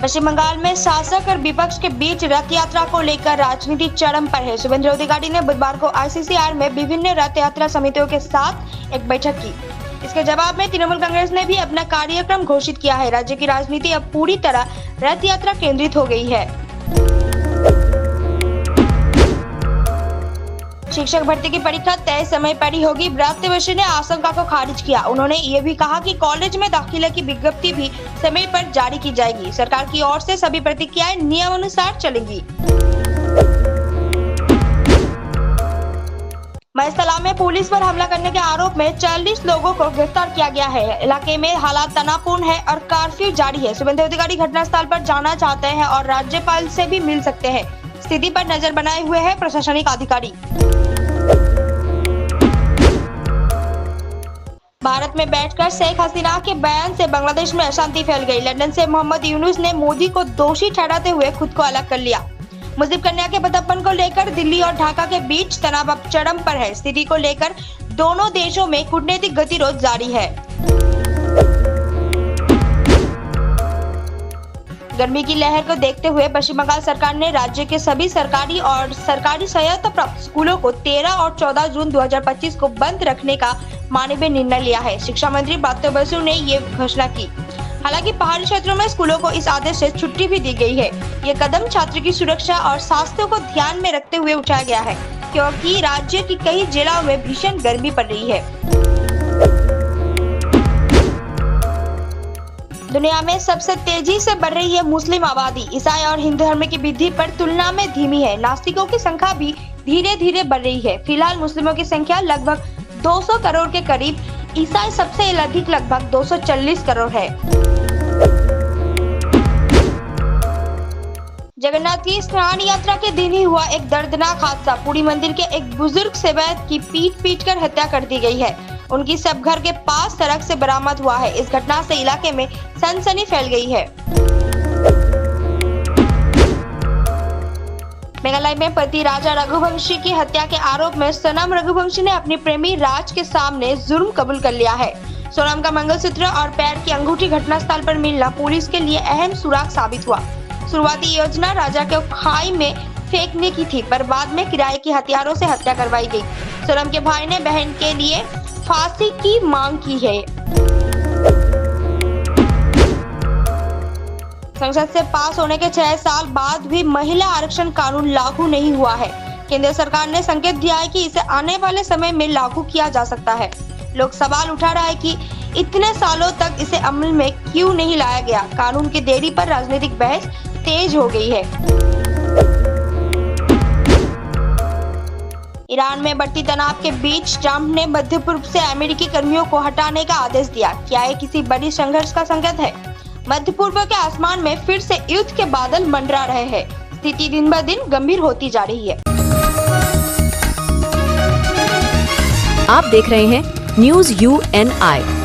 पश्चिम बंगाल में शासक और विपक्ष के बीच रथ यात्रा को लेकर राजनीति चरम पर है। शुभेंद्र अधिकारी ने बुधवार को आईसीसीआर में विभिन्न रथ यात्रा समितियों के साथ एक बैठक की। इसके जवाब में तृणमूल कांग्रेस ने भी अपना कार्यक्रम घोषित किया है। राज्य की राजनीति अब पूरी तरह रथ यात्रा केंद्रित हो गई है। शिक्षक भर्ती की परीक्षा तय समय पर ही होगी, ब्रात्य वैश्य ने आशंका को खारिज किया। उन्होंने ये भी कहा कि कॉलेज में दाखिले की विज्ञप्ति भी समय पर जारी की जाएगी। सरकार की ओर से सभी प्रक्रियाएं नियमानुसार चलेंगी। महेशतला में पुलिस पर हमला करने के आरोप में 40 लोगों को गिरफ्तार किया गया है। इलाके में हालात तनावपूर्ण है और कर्फ्यू जारी है। शुभेंद्र अधिकारी घटनास्थल पर जाना चाहते हैं और राज्यपाल से भी मिल सकते हैं। स्थिति पर नजर बनाए हुए है प्रशासनिक अधिकारी। भारत में बैठकर शेख हसीना के बयान से बांग्लादेश में अशांति फैल गई। लंदन से मोहम्मद यूनुस ने मोदी को दोषी ठहराते हुए खुद को अलग कर लिया। मुस्लिम कन्या के बदपन को लेकर दिल्ली और ढाका के बीच तनाव अब चरम पर है। स्थिति को लेकर दोनों देशों में कूटनीतिक गतिरोध जारी है। गर्मी की लहर को देखते हुए पश्चिम बंगाल सरकार ने राज्य के सभी सरकारी और सरकारी सहायता प्राप्त स्कूलों को 13 और 14 जून 2025 को बंद रखने का मानवीय निर्णय लिया है। शिक्षा मंत्री ब्रात्य बसु ने ये घोषणा की। हालांकि पहाड़ी क्षेत्रों में स्कूलों को इस आदेश से छुट्टी भी दी गई है। ये कदम छात्र की सुरक्षा और स्वास्थ्य को ध्यान में रखते हुए उठाया गया है, क्योंकि राज्य की कई जिलों में भीषण गर्मी पड़ रही है। दुनिया में सबसे तेजी से बढ़ रही है मुस्लिम आबादी। ईसाई और हिंदू धर्म की वृद्धि पर तुलना में धीमी है। नास्तिकों की संख्या भी धीरे धीरे बढ़ रही है। फिलहाल मुस्लिमों की संख्या लगभग 200 करोड़ के करीब, ईसाई सबसे अधिक लगभग 240 करोड़ है। जगन्नाथ की स्नान यात्रा के दिन ही हुआ एक दर्दनाक हादसा। पुरी मंदिर के एक बुजुर्ग सेवक की पीट कर हत्या कर दी गई है। उनकी शव घर के पास सड़क से बरामद हुआ है। इस घटना से इलाके में सनसनी फैल गई है। मेघालय में पति राजा रघुवंशी की हत्या के आरोप में सोनम रघुवंशी ने अपने प्रेमी राज के सामने जुर्म कबूल कर लिया है। सोनम का मंगलसूत्र और पैर की अंगूठी घटनास्थल पर मिलना पुलिस के लिए अहम सुराग साबित हुआ। शुरुआती योजना राजा को खाई में फेंकने की थी, पर बाद में किराए के हथियारों से हत्या करवाई गई। सोनम के भाई ने बहन के लिए फांसी की मांग की है। संसद से पास होने के 6 साल बाद भी महिला आरक्षण कानून लागू नहीं हुआ है। केंद्र सरकार ने संकेत दिया है कि इसे आने वाले समय में लागू किया जा सकता है। लोग सवाल उठा रहा है कि इतने सालों तक इसे अमल में क्यों नहीं लाया गया। कानून की देरी पर राजनीतिक बहस तेज हो गई है। ईरान में बढ़ती तनाव के बीच ट्रंप ने मध्य पूर्व से अमेरिकी कर्मियों को हटाने का आदेश दिया। क्या ये किसी बड़ी संघर्ष का संकेत है? मध्य पूर्व के आसमान में फिर से युद्ध के बादल मंडरा रहे हैं। स्थिति दिन ब दिन गंभीर होती जा रही है। आप देख रहे हैं न्यूज़ UNI।